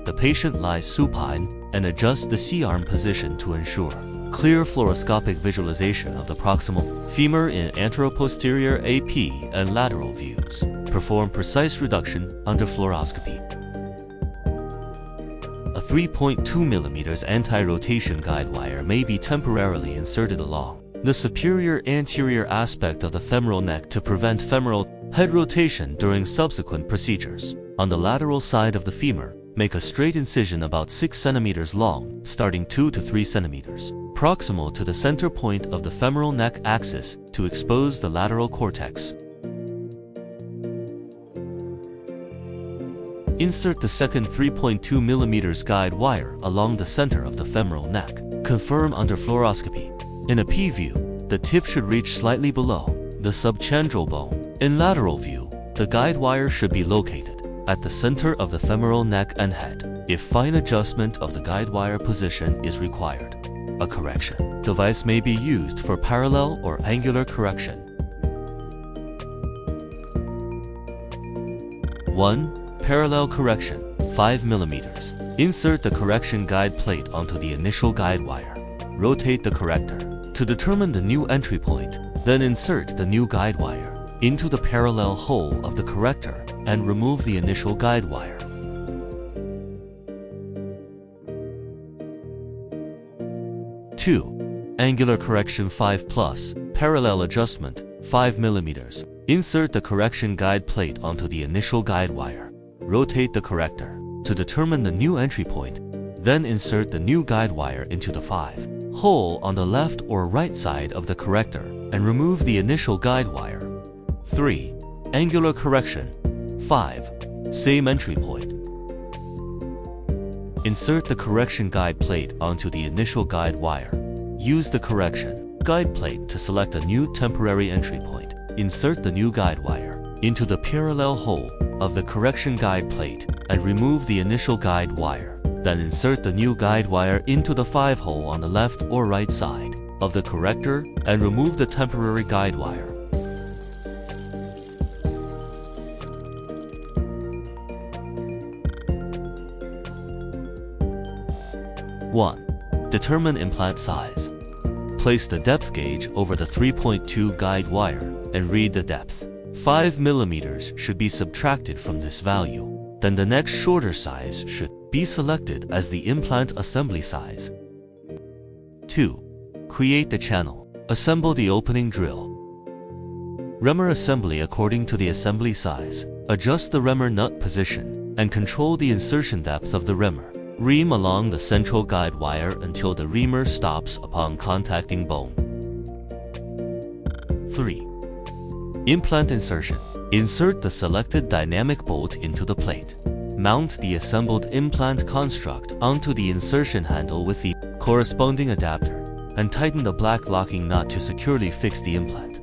The patient lies supine and adjusts the C-arm position to ensure clear fluoroscopic visualization of the proximal femur in anteroposterior AP and lateral views. Perform precise reduction under fluoroscopy. A 3.2 mm anti-rotation guide wire may be temporarily inserted along the superior anterior aspect of the femoral neck to prevent femoral head rotation during subsequent procedures. On the lateral side of the femur, make a straight incision about 6 cm long, starting 2 to 3 cm, proximal to the center point of the femoral neck axis to expose the lateral cortex. Insert the second 3.2 mm guide wire along the center of the femoral neck. Confirm under fluoroscopy. In a P view, the tip should reach slightly below the subchondral bone. In lateral view, the guide wire should be located at the center of the femoral neck and head. If fine adjustment of the guide wire position is required, a correction device may be used for parallel or angular correction. 1. Parallel correction, 5 mm. Insert the correction guide plate onto the initial guide wire. Rotate the corrector to determine the new entry point, then insert the new guide wire into the parallel hole of the corrector and remove the initial guide wire. 2. Angular correction 5+, parallel adjustment, 5 mm. Insert the correction guide plate onto the initial guide wire. Rotate the corrector to determine the new entry point, then insert the new guide wire into the 5 hole on the left or right side of the corrector and remove the initial guide wire. 3. Angular correction 5. Same entry point. Insert the correction guide plate onto the initial guide wire. Use the correction guide plate to select a new temporary entry point. Insert the new guide wire into the parallel hole of the correction guide plate and remove the initial guide wire. Then insert the new guide wire into the 5 hole on the left or right side of the corrector and remove the temporary guide wire. 1. Determine implant size. Place the depth gauge over the 3.2 guide wire and read the depth. 5 mm should be subtracted from this value. Then the next shorter size should be selected as the implant assembly size. 2. Create the channel. Assemble the opening drill. Remer assembly according to the assembly size. Adjust the remer nut position and control the insertion depth of the remer. Ream along the central guide wire until the reamer stops upon contacting bone. 3. Implant insertion. Insert the selected dynamic bolt into the plate. Mount the assembled implant construct onto the insertion handle with the corresponding adapter and tighten the black locking nut to securely fix the implant.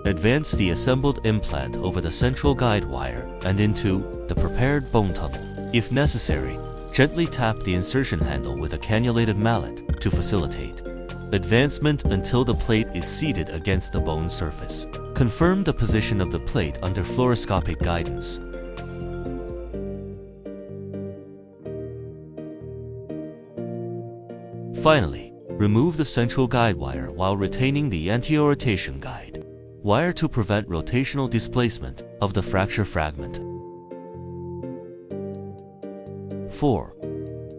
Advance the assembled implant over the central guide wire and into the prepared bone tunnel. If necessary, gently tap the insertion handle with a cannulated mallet to facilitate advancement until the plate is seated against the bone surface. Confirm the position of the plate under fluoroscopic guidance. Finally, remove the central guide wire while retaining the anti-rotation guide wire to prevent rotational displacement of the fracture fragment. 4.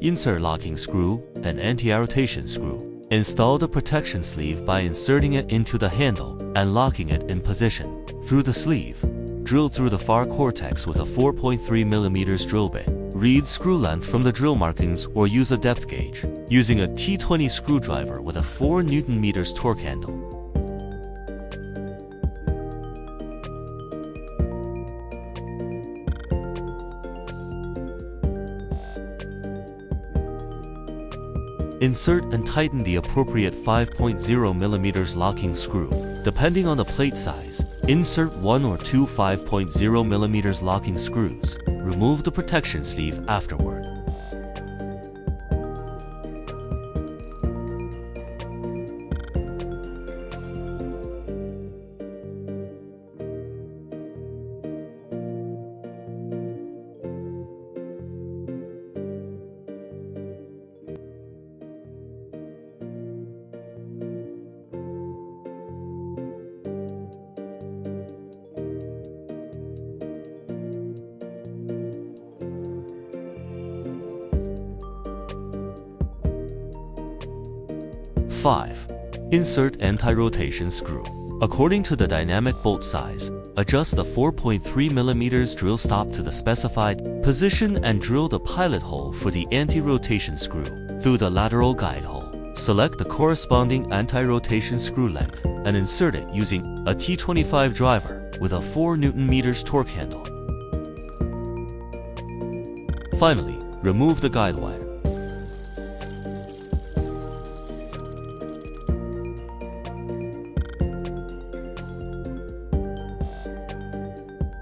Insert locking screw and anti-rotation screw. Install the protection sleeve by inserting it into the handle and locking it in position. Through the sleeve, drill through the far cortex with a 4.3 mm drill bit. Read screw length from the drill markings or use a depth gauge, using a T20 screwdriver with a 4 Nm torque handle. Insert and tighten the appropriate 5.0 mm locking screw. Depending on the plate size, insert 1 or 2 5.0 mm locking screws. Remove the protection sleeve afterward. 5. Insert anti-rotation screw. According to the dynamic bolt size, adjust the 4.3 mm drill stop to the specified position and drill the pilot hole for the anti-rotation screw through the lateral guide hole. Select the corresponding anti-rotation screw length and insert it using a T25 driver with a 4 Nm torque handle. Finally, remove the guide wire.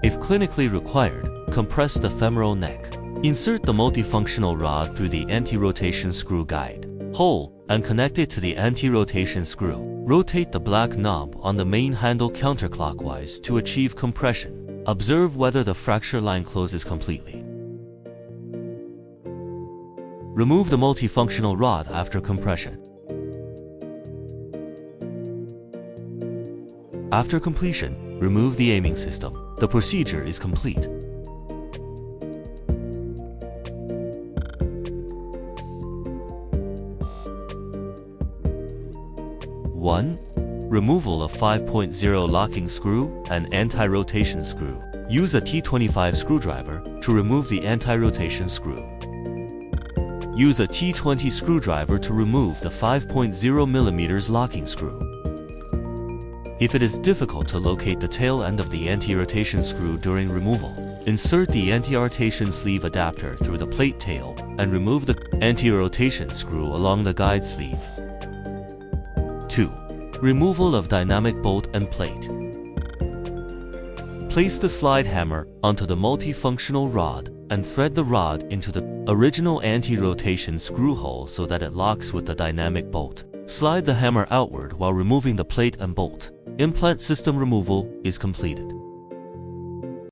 If clinically required, compress the femoral neck. Insert the multifunctional rod through the anti-rotation screw guide hole and connect it to the anti-rotation screw. Rotate the black knob on the main handle counterclockwise to achieve compression. Observe whether the fracture line closes completely. Remove the multifunctional rod after compression. After completion, remove the aiming system. The procedure is complete. 1. Removal of 5.0 locking screw and anti-rotation screw. Use a T25 screwdriver to remove the anti-rotation screw. Use a T20 screwdriver to remove the 5.0 mm locking screw. If it is difficult to locate the tail end of the anti-rotation screw during removal, insert the anti-rotation sleeve adapter through the plate tail and remove the anti-rotation screw along the guide sleeve. 2. Removal of dynamic bolt and plate. Place the slide hammer onto the multifunctional rod and thread the rod into the original anti-rotation screw hole so that it locks with the dynamic bolt. Slide the hammer outward while removing the plate and bolt. Implant system removal is completed.